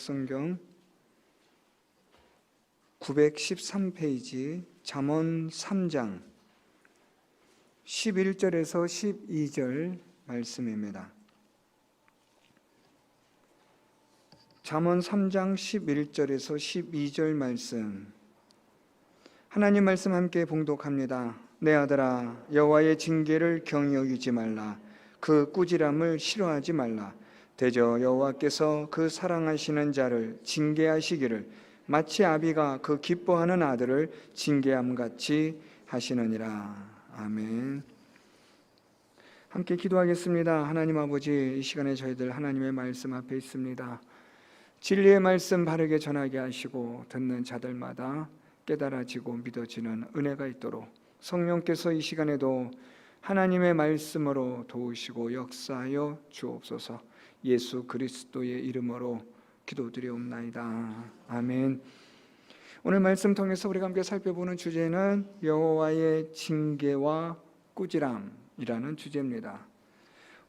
성경 913페이지 잠언 3장 11절에서 12절 말씀입니다. 잠언 3장 11절에서 12절 말씀, 하나님 말씀 함께 봉독합니다. 내 아들아, 여호와의 징계를 경히 여기지 말라. 그 꾸지람을 싫어하지 말라. 대저 여호와께서 그 사랑하시는 자를 징계하시기를 마치 아비가 그 기뻐하는 아들을 징계함같이 하시느니라. 아멘. 함께 기도하겠습니다. 하나님 아버지, 이 시간에 저희들 하나님의 말씀 앞에 있습니다. 진리의 말씀 바르게 전하게 하시고 듣는 자들마다 깨달아지고 믿어지는 은혜가 있도록 성령께서 이 시간에도 하나님의 말씀으로 도우시고 역사하여 주옵소서. 예수 그리스도의 이름으로 기도드리옵나이다. 아멘. 오늘 말씀 통해서 우리가 함께 살펴보는 주제는 여호와의 징계와 꾸지람이라는 주제입니다.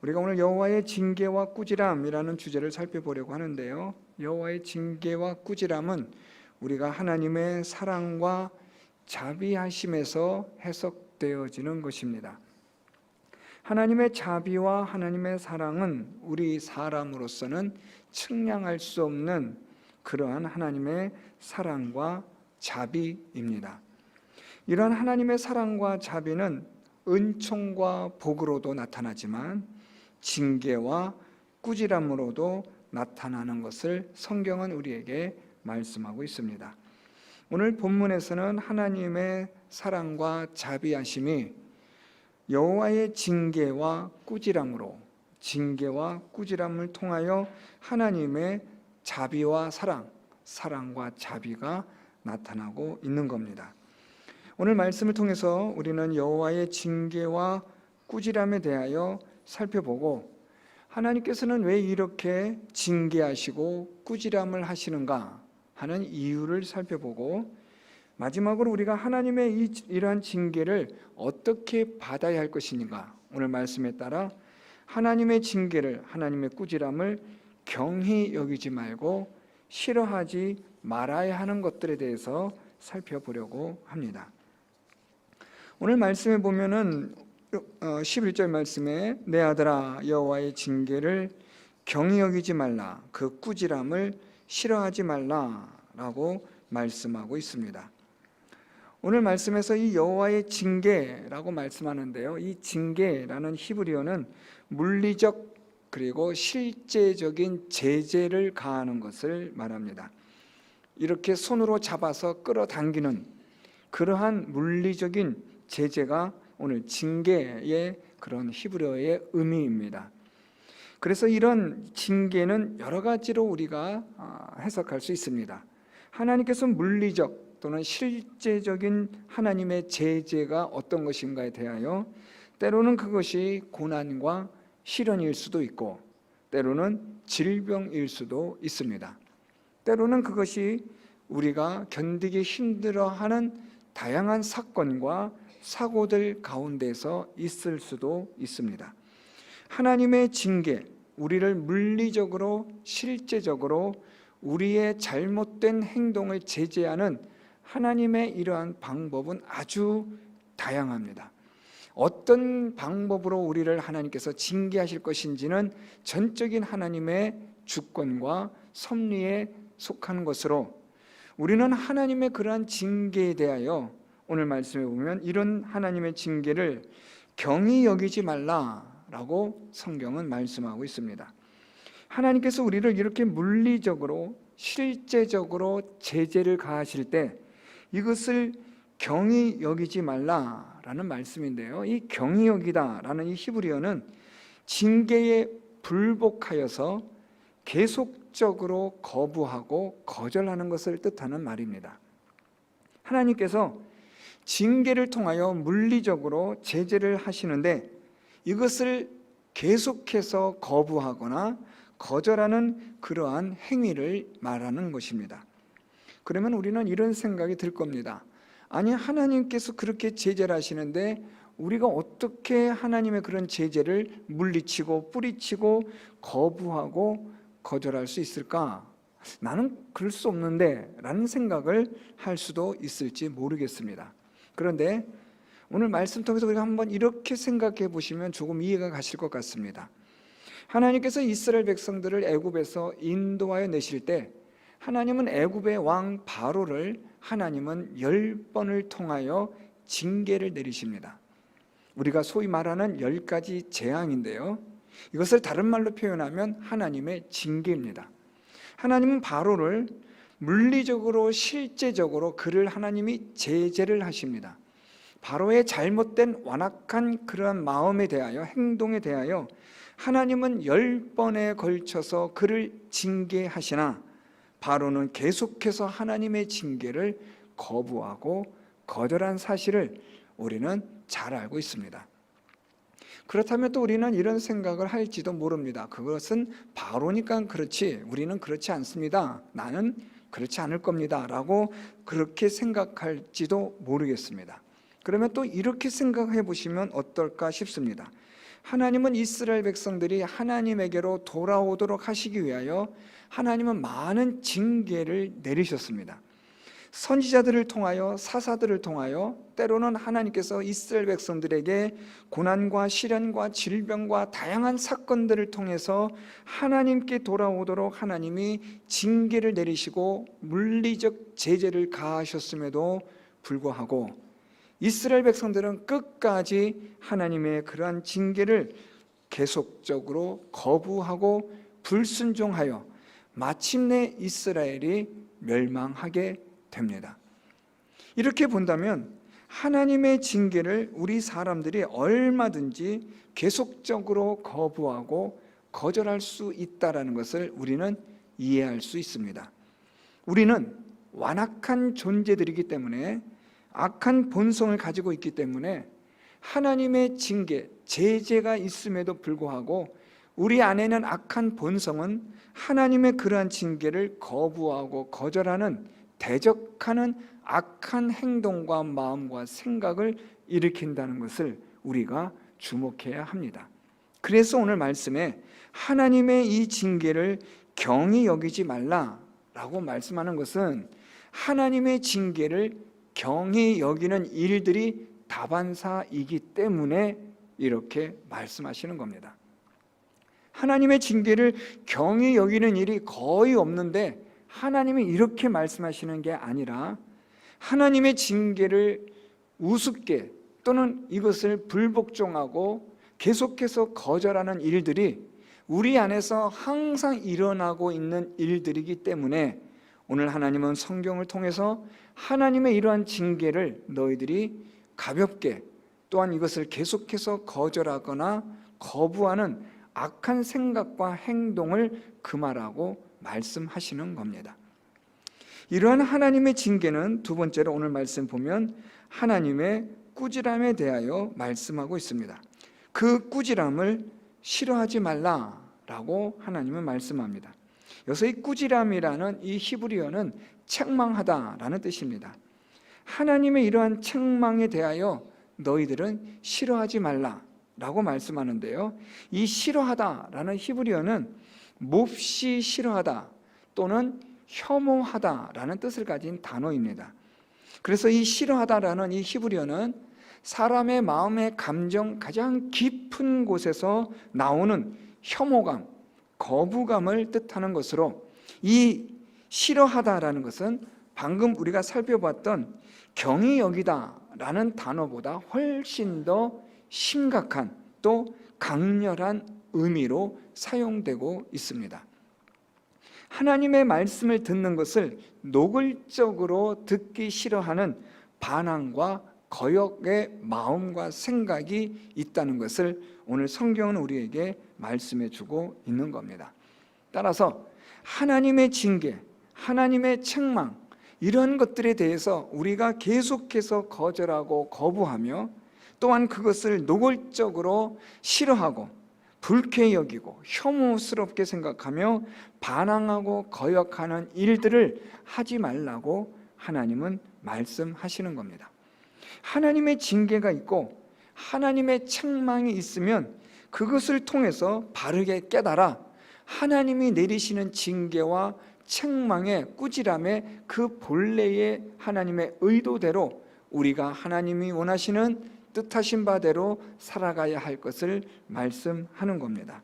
우리가 오늘 여호와의 징계와 꾸지람이라는 주제를 살펴보려고 하는데요, 여호와의 징계와 꾸지람은 우리가 하나님의 사랑과 자비하심에서 해석되어지는 것입니다. 하나님의 자비와 하나님의 사랑은 우리 사람으로서는 측량할 수 없는 그러한 하나님의 사랑과 자비입니다. 이러한 하나님의 사랑과 자비는 은총과 복으로도 나타나지만 징계와 꾸지람으로도 나타나는 것을 성경은 우리에게 말씀하고 있습니다. 오늘 본문에서는 하나님의 사랑과 자비하심이 여호와의 징계와 꾸지람으로, 징계와 꾸지람을 통하여 하나님의 자비와 사랑과 자비가 나타나고 있는 겁니다. 오늘 말씀을 통해서 우리는 여호와의 징계와 꾸지람에 대하여 살펴보고, 하나님께서는 왜 이렇게 징계하시고 꾸지람을 하시는가 하는 이유를 살펴보고, 마지막으로 우리가 하나님의 이러한 징계를 어떻게 받아야 할 것인가, 오늘 말씀에 따라 하나님의 징계를, 하나님의 꾸지람을 경히 여기지 말고 싫어하지 말아야 하는 것들에 대해서 살펴보려고 합니다. 오늘 말씀에 보면은 11절 말씀에 내 아들아, 여호와의 징계를 경히 여기지 말라, 그 꾸지람을 싫어하지 말라라고 말씀하고 있습니다. 오늘 말씀에서 이 여호와의 징계라고 말씀하는데요, 이 징계라는 히브리어는 물리적 그리고 실제적인 제재를 가하는 것을 말합니다. 이렇게 손으로 잡아서 끌어당기는 그러한 물리적인 제재가 오늘 징계의 그런 히브리어의 의미입니다. 그래서 이런 징계는 여러 가지로 우리가 해석할 수 있습니다. 하나님께서 물리적 또는 실제적인 하나님의 제재가 어떤 것인가에 대하여 때로는 그것이 고난과 시련일 수도 있고, 때로는 질병일 수도 있습니다. 때로는 그것이 우리가 견디기 힘들어하는 다양한 사건과 사고들 가운데서 있을 수도 있습니다. 하나님의 징계, 우리를 물리적으로 실제적으로 우리의 잘못된 행동을 제재하는 하나님의 이러한 방법은 아주 다양합니다. 어떤 방법으로 우리를 하나님께서 징계하실 것인지는 전적인 하나님의 주권과 섭리에 속하는 것으로, 우리는 하나님의 그러한 징계에 대하여 오늘 말씀에 보면 이런 하나님의 징계를 경히 여기지 말라라고 성경은 말씀하고 있습니다. 하나님께서 우리를 이렇게 물리적으로 실제적으로 제재를 가하실 때 이것을 경히 여기지 말라라는 말씀인데요, 이 경히 여기다라는 이 히브리어는 징계에 불복하여서 계속적으로 거부하고 거절하는 것을 뜻하는 말입니다. 하나님께서 징계를 통하여 물리적으로 제재를 하시는데 이것을 계속해서 거부하거나 거절하는 그러한 행위를 말하는 것입니다. 그러면 우리는 이런 생각이 들 겁니다. 아니, 하나님께서 그렇게 제재를 하시는데 우리가 어떻게 하나님의 그런 제재를 물리치고 뿌리치고 거부하고 거절할 수 있을까? 나는 그럴 수 없는데 라는 생각을 할 수도 있을지 모르겠습니다. 그런데 오늘 말씀 통해서 우리가 한번 이렇게 생각해 보시면 조금 이해가 가실 것 같습니다. 하나님께서 이스라엘 백성들을 애굽에서 인도하여 내실 때 하나님은 애굽의 왕 바로를 하나님은 10번을 통하여 징계를 내리십니다. 우리가 소위 말하는 10가지 재앙인데요, 이것을 다른 말로 표현하면 하나님의 징계입니다. 하나님은 바로를 물리적으로 실제적으로 그를 하나님이 제재를 하십니다. 바로의 잘못된 완악한 그러한 마음에 대하여, 행동에 대하여 하나님은 10번에 걸쳐서 그를 징계하시나 바로는 계속해서 하나님의 징계를 거부하고 거절한 사실을 우리는 잘 알고 있습니다. 그렇다면 또 우리는 이런 생각을 할지도 모릅니다. 그것은 바로니까 그렇지 우리는 그렇지 않습니다. 나는 그렇지 않을 겁니다 라고 그렇게 생각할지도 모르겠습니다. 그러면 또 이렇게 생각해 보시면 어떨까 싶습니다. 하나님은 이스라엘 백성들이 하나님에게로 돌아오도록 하시기 위하여 하나님은 많은 징계를 내리셨습니다. 선지자들을 통하여, 사사들을 통하여, 때로는 하나님께서 이스라엘 백성들에게 고난과 시련과 질병과 다양한 사건들을 통해서 하나님께 돌아오도록 하나님이 징계를 내리시고 물리적 제재를 가하셨음에도 불구하고 이스라엘 백성들은 끝까지 하나님의 그러한 징계를 계속적으로 거부하고 불순종하여 마침내 이스라엘이 멸망하게 됩니다. 이렇게 본다면 하나님의 징계를 우리 사람들이 얼마든지 계속적으로 거부하고 거절할 수 있다는 것을 우리는 이해할 수 있습니다. 우리는 완악한 존재들이기 때문에, 악한 본성을 가지고 있기 때문에 하나님의 징계, 제재가 있음에도 불구하고 우리 안에는 악한 본성은 하나님의 그러한 징계를 거부하고 거절하는, 대적하는 악한 행동과 마음과 생각을 일으킨다는 것을 우리가 주목해야 합니다. 그래서 오늘 말씀에 하나님의 이 징계를 경히 여기지 말라라고 말씀하는 것은 하나님의 징계를 경히 여기는 일들이 다반사이기 때문에 이렇게 말씀하시는 겁니다. 하나님의 징계를 경히 여기는 일이 거의 없는데 하나님이 이렇게 말씀하시는 게 아니라 하나님의 징계를 우습게 또는 이것을 불복종하고 계속해서 거절하는 일들이 우리 안에서 항상 일어나고 있는 일들이기 때문에 오늘 하나님은 성경을 통해서 하나님의 이러한 징계를 너희들이 가볍게, 또한 이것을 계속해서 거절하거나 거부하는 악한 생각과 행동을 금하라고 말씀하시는 겁니다. 이러한 하나님의 징계는 두 번째로 오늘 말씀 보면 하나님의 꾸지람에 대하여 말씀하고 있습니다. 그 꾸지람을 싫어하지 말라라고 하나님은 말씀합니다. 여기서 이 꾸지람이라는 이 히브리어는 책망하다라는 뜻입니다. 하나님의 이러한 책망에 대하여 너희들은 싫어하지 말라라고 말씀하는데요, 이 싫어하다라는 히브리어는 몹시 싫어하다 또는 혐오하다라는 뜻을 가진 단어입니다. 그래서 이 싫어하다라는 이 히브리어는 사람의 마음의 감정 가장 깊은 곳에서 나오는 혐오감, 거부감을 뜻하는 것으로, 이 싫어하다라는 것은 방금 우리가 살펴봤던 경히 여기다라는 단어보다 훨씬 더 심각한 또 강렬한 의미로 사용되고 있습니다. 하나님의 말씀을 듣는 것을 노골적으로 듣기 싫어하는 반항과 거역의 마음과 생각이 있다는 것을 오늘 성경은 우리에게 말씀해 주고 있는 겁니다. 따라서 하나님의 징계, 하나님의 책망, 이런 것들에 대해서 우리가 계속해서 거절하고 거부하며 또한 그것을 노골적으로 싫어하고 불쾌히 여기고 혐오스럽게 생각하며 반항하고 거역하는 일들을 하지 말라고 하나님은 말씀하시는 겁니다. 하나님의 징계가 있고 하나님의 책망이 있으면 그것을 통해서 바르게 깨달아 하나님이 내리시는 징계와 책망의 꾸지람의 그 본래의 하나님의 의도대로 우리가 하나님이 원하시는 뜻하신 바대로 살아가야 할 것을 말씀하는 겁니다.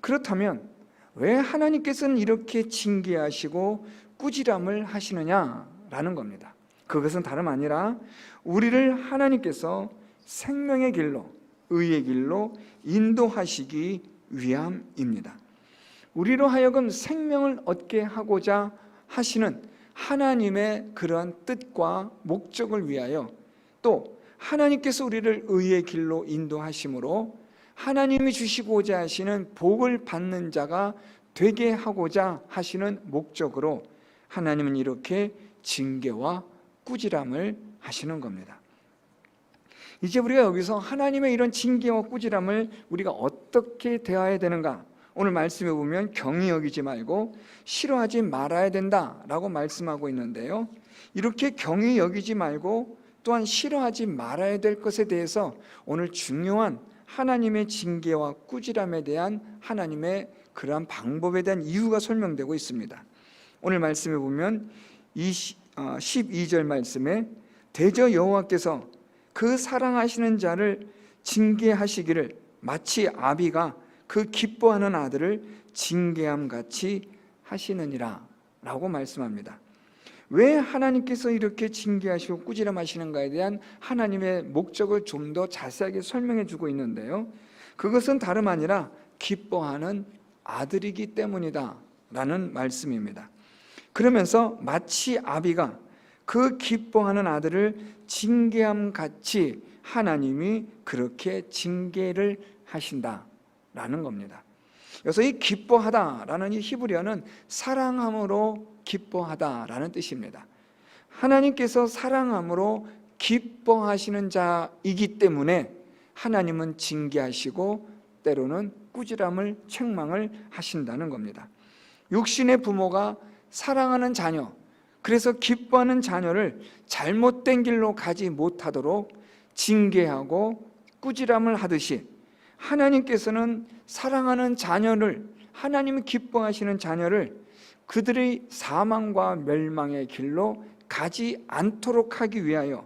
그렇다면 왜 하나님께서는 이렇게 징계하시고 꾸지람을 하시느냐라는 겁니다. 그것은 다름 아니라 우리를 하나님께서 생명의 길로, 의의 길로 인도하시기 위함입니다. 우리로 하여금 생명을 얻게 하고자 하시는 하나님의 그러한 뜻과 목적을 위하여, 또 하나님께서 우리를 의의 길로 인도하심으로 하나님이 주시고자 하시는 복을 받는 자가 되게 하고자 하시는 목적으로 하나님은 이렇게 징계와 꾸지람을 하시는 겁니다. 이제 우리가 여기서 하나님의 이런 징계와 꾸지람을 우리가 어떻게 대해야 되는가? 오늘 말씀에 보면 경히 여기지 말고 싫어하지 말아야 된다라고 말씀하고 있는데요, 이렇게 경히 여기지 말고 또한 싫어하지 말아야 될 것에 대해서 오늘 중요한 하나님의 징계와 꾸지람에 대한 하나님의 그러한 방법에 대한 이유가 설명되고 있습니다. 오늘 말씀에 보면 12절 말씀에 대저 여호와께서 그 사랑하시는 자를 징계하시기를 마치 아비가 그 기뻐하는 아들을 징계함 같이 하시느니라 라고 말씀합니다. 왜 하나님께서 이렇게 징계하시고 꾸지람하시는가에 대한 하나님의 목적을 좀 더 자세하게 설명해 주고 있는데요, 그것은 다름 아니라 기뻐하는 아들이기 때문이다 라는 말씀입니다. 그러면서 마치 아비가 그 기뻐하는 아들을 징계함 같이 하나님이 그렇게 징계를 하신다라는 겁니다. 그래서 이 기뻐하다라는 이 히브리어는 사랑함으로 기뻐하다라는 뜻입니다. 하나님께서 사랑함으로 기뻐하시는 자이기 때문에 하나님은 징계하시고 때로는 꾸지람을, 책망을 하신다는 겁니다. 육신의 부모가 사랑하는 자녀, 그래서 기뻐하는 자녀를 잘못된 길로 가지 못하도록 징계하고 꾸지람을 하듯이 하나님께서는 사랑하는 자녀를, 하나님이 기뻐하시는 자녀를 그들의 사망과 멸망의 길로 가지 않도록 하기 위하여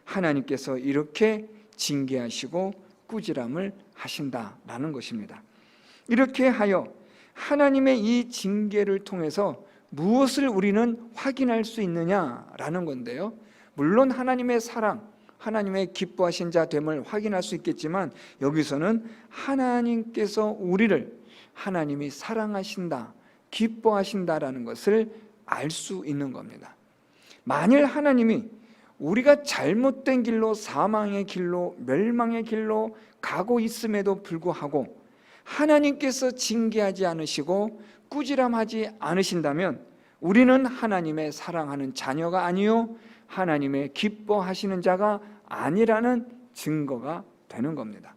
하나님께서 이렇게 징계하시고 꾸지람을 하신다라는 것입니다. 이렇게 하여 하나님의 이 징계를 통해서 무엇을 우리는 확인할 수 있느냐라는 건데요, 물론 하나님의 사랑, 하나님의 기뻐하신 자 됨을 확인할 수 있겠지만 여기서는 하나님께서 우리를 하나님이 사랑하신다, 기뻐하신다라는 것을 알 수 있는 겁니다. 만일 하나님이 우리가 잘못된 길로, 사망의 길로, 멸망의 길로 가고 있음에도 불구하고 하나님께서 징계하지 않으시고 꾸지람하지 않으신다면 우리는 하나님의 사랑하는 자녀가 아니요 하나님의 기뻐하시는 자가 아니라는 증거가 되는 겁니다.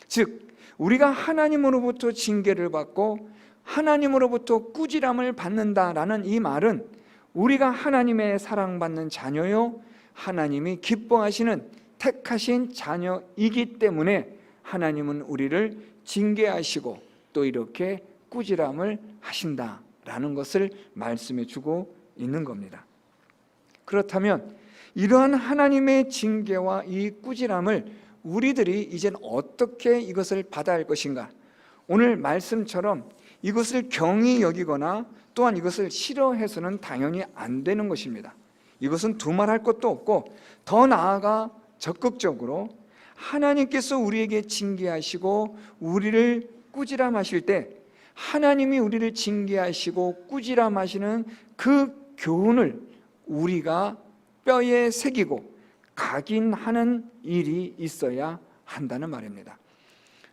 즉 우리가 하나님으로부터 징계를 받고 하나님으로부터 꾸지람을 받는다라는 이 말은 우리가 하나님의 사랑받는 자녀요 하나님이 기뻐하시는 택하신 자녀이기 때문에 하나님은 우리를 징계하시고 또 이렇게 꾸지람을 하신다라는 것을 말씀해 주고 있는 겁니다. 그렇다면 이러한 하나님의 징계와 이 꾸지람을 우리들이 이젠 어떻게 이것을 받아야 할 것인가? 오늘 말씀처럼 이것을 경히 여기거나 또한 이것을 싫어해서는 당연히 안 되는 것입니다. 이것은 두말할 것도 없고 더 나아가 적극적으로 하나님께서 우리에게 징계하시고 우리를 꾸지람하실 때 하나님이 우리를 징계하시고 꾸지람하시는 그 교훈을 우리가 뼈에 새기고 각인하는 일이 있어야 한다는 말입니다.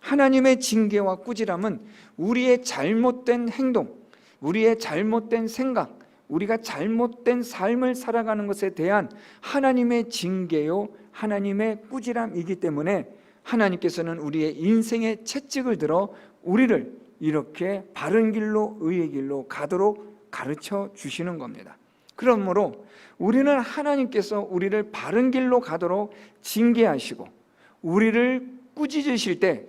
하나님의 징계와 꾸지람은 우리의 잘못된 행동, 우리의 잘못된 생각, 우리가 잘못된 삶을 살아가는 것에 대한 하나님의 징계요 하나님의 꾸지람이기 때문에 하나님께서는 우리의 인생의 채찍을 들어 우리를 이렇게 바른 길로, 의의 길로 가도록 가르쳐 주시는 겁니다. 그러므로 우리는 하나님께서 우리를 바른 길로 가도록 징계하시고 우리를 꾸짖으실 때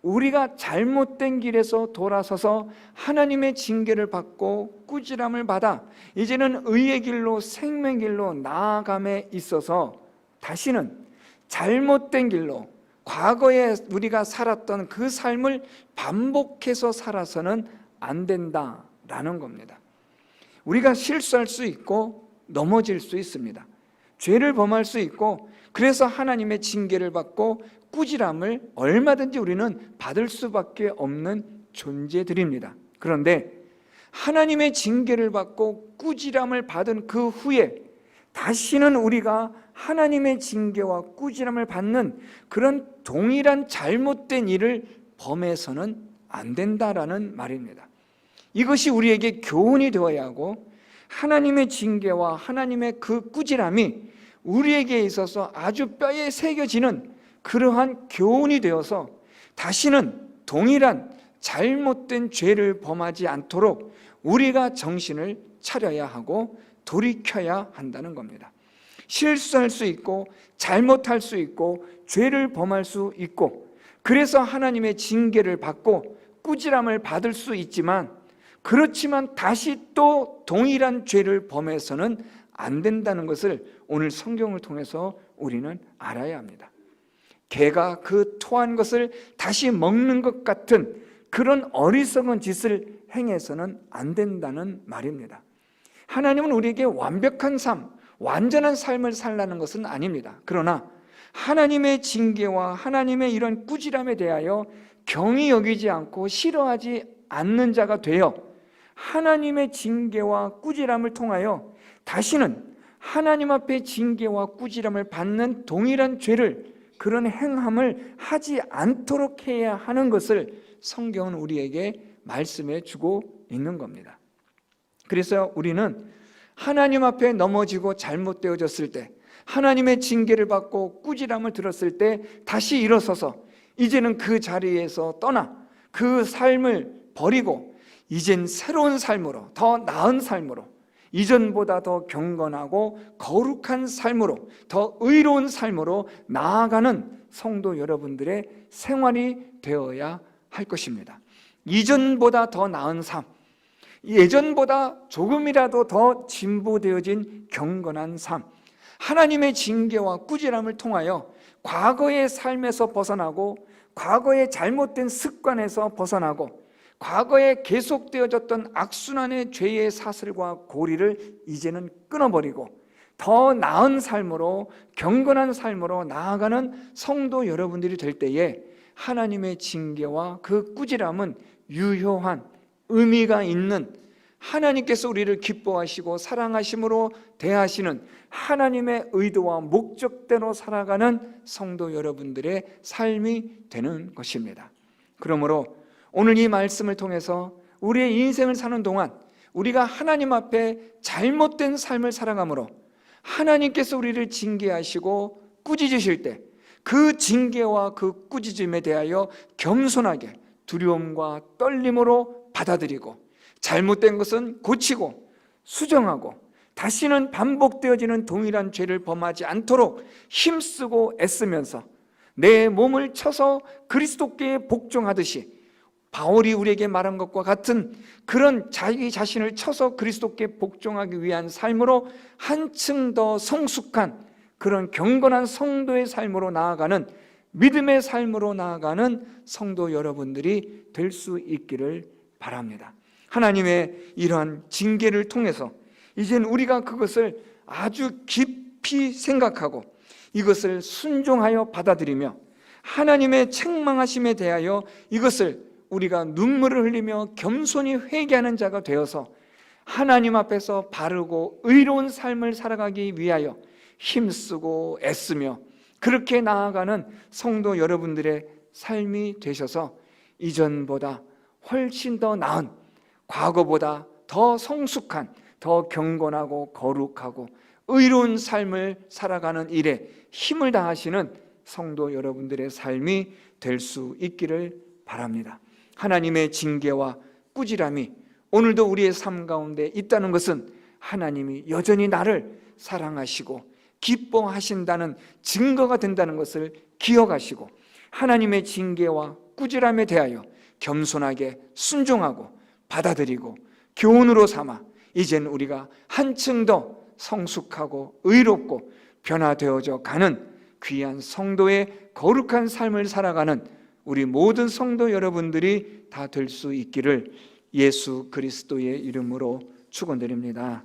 우리가 잘못된 길에서 돌아서서 하나님의 징계를 받고 꾸지람을 받아 이제는 의의 길로 생명의 길로 나아감에 있어서 다시는 잘못된 길로 과거에 우리가 살았던 그 삶을 반복해서 살아서는 안 된다라는 겁니다. 우리가 실수할 수 있고 넘어질 수 있습니다. 죄를 범할 수 있고 그래서 하나님의 징계를 받고 꾸지람을 얼마든지 우리는 받을 수밖에 없는 존재들입니다. 그런데 하나님의 징계를 받고 꾸지람을 받은 그 후에 다시는 우리가 하나님의 징계와 꾸지람을 받는 그런 동일한 잘못된 일을 범해서는 안 된다라는 말입니다. 이것이 우리에게 교훈이 되어야 하고 하나님의 징계와 하나님의 그 꾸지람이 우리에게 있어서 아주 뼈에 새겨지는 그러한 교훈이 되어서 다시는 동일한 잘못된 죄를 범하지 않도록 우리가 정신을 차려야 하고 돌이켜야 한다는 겁니다. 실수할 수 있고 잘못할 수 있고 죄를 범할 수 있고 그래서 하나님의 징계를 받고 꾸지람을 받을 수 있지만 그렇지만 다시 또 동일한 죄를 범해서는 안 된다는 것을 오늘 성경을 통해서 우리는 알아야 합니다. 개가 그 토한 것을 다시 먹는 것 같은 그런 어리석은 짓을 행해서는 안 된다는 말입니다. 하나님은 우리에게 완벽한 삶, 완전한 삶을 살라는 것은 아닙니다. 그러나 하나님의 징계와 하나님의 이런 꾸지람에 대하여 경히 여기지 않고 싫어하지 않는 자가 되어 하나님의 징계와 꾸지람을 통하여 다시는 하나님 앞에 징계와 꾸지람을 받는 동일한 죄를 그런 행함을 하지 않도록 해야 하는 것을 성경은 우리에게 말씀해 주고 있는 겁니다. 그래서 우리는 하나님 앞에 넘어지고 잘못되어졌을 때 하나님의 징계를 받고 꾸지람을 들었을 때 다시 일어서서 이제는 그 자리에서 떠나 그 삶을 버리고 이젠 새로운 삶으로 더 나은 삶으로 이전보다 더 경건하고 거룩한 삶으로 더 의로운 삶으로 나아가는 성도 여러분들의 생활이 되어야 할 것입니다. 이전보다 더 나은 삶, 예전보다 조금이라도 더 진보되어진 경건한 삶, 하나님의 징계와 꾸지람을 통하여 과거의 삶에서 벗어나고 과거의 잘못된 습관에서 벗어나고 과거에 계속되어졌던 악순환의 죄의 사슬과 고리를 이제는 끊어버리고 더 나은 삶으로 경건한 삶으로 나아가는 성도 여러분들이 될 때에 하나님의 징계와 그 꾸지람은 유효한 의미가 있는 하나님께서 우리를 기뻐하시고 사랑하심으로 대하시는 하나님의 의도와 목적대로 살아가는 성도 여러분들의 삶이 되는 것입니다. 그러므로 오늘 이 말씀을 통해서 우리의 인생을 사는 동안 우리가 하나님 앞에 잘못된 삶을 살아가므로 하나님께서 우리를 징계하시고 꾸짖으실 때 그 징계와 그 꾸짖음에 대하여 겸손하게 두려움과 떨림으로 받아들이고 잘못된 것은 고치고 수정하고 다시는 반복되어지는 동일한 죄를 범하지 않도록 힘쓰고 애쓰면서 내 몸을 쳐서 그리스도께 복종하듯이 바울이 우리에게 말한 것과 같은 그런 자기 자신을 쳐서 그리스도께 복종하기 위한 삶으로 한층 더 성숙한 그런 경건한 성도의 삶으로 나아가는 믿음의 삶으로 나아가는 성도 여러분들이 될 수 있기를 바랍니다. 하나님의 이러한 징계를 통해서 이젠 우리가 그것을 아주 깊이 생각하고 이것을 순종하여 받아들이며 하나님의 책망하심에 대하여 이것을 우리가 눈물을 흘리며 겸손히 회개하는 자가 되어서 하나님 앞에서 바르고 의로운 삶을 살아가기 위하여 힘쓰고 애쓰며 그렇게 나아가는 성도 여러분들의 삶이 되셔서 이전보다 훨씬 더 나은 과거보다 더 성숙한 더 경건하고 거룩하고 의로운 삶을 살아가는 일에 힘을 다하시는 성도 여러분들의 삶이 될 수 있기를 바랍니다. 하나님의 징계와 꾸지람이 오늘도 우리의 삶 가운데 있다는 것은 하나님이 여전히 나를 사랑하시고 기뻐하신다는 증거가 된다는 것을 기억하시고 하나님의 징계와 꾸지람에 대하여 겸손하게 순종하고 받아들이고 교훈으로 삼아 이젠 우리가 한층 더 성숙하고 의롭고 변화되어져 가는 귀한 성도의 거룩한 삶을 살아가는 우리 모든 성도 여러분들이 다 될 수 있기를 예수 그리스도의 이름으로 축원드립니다.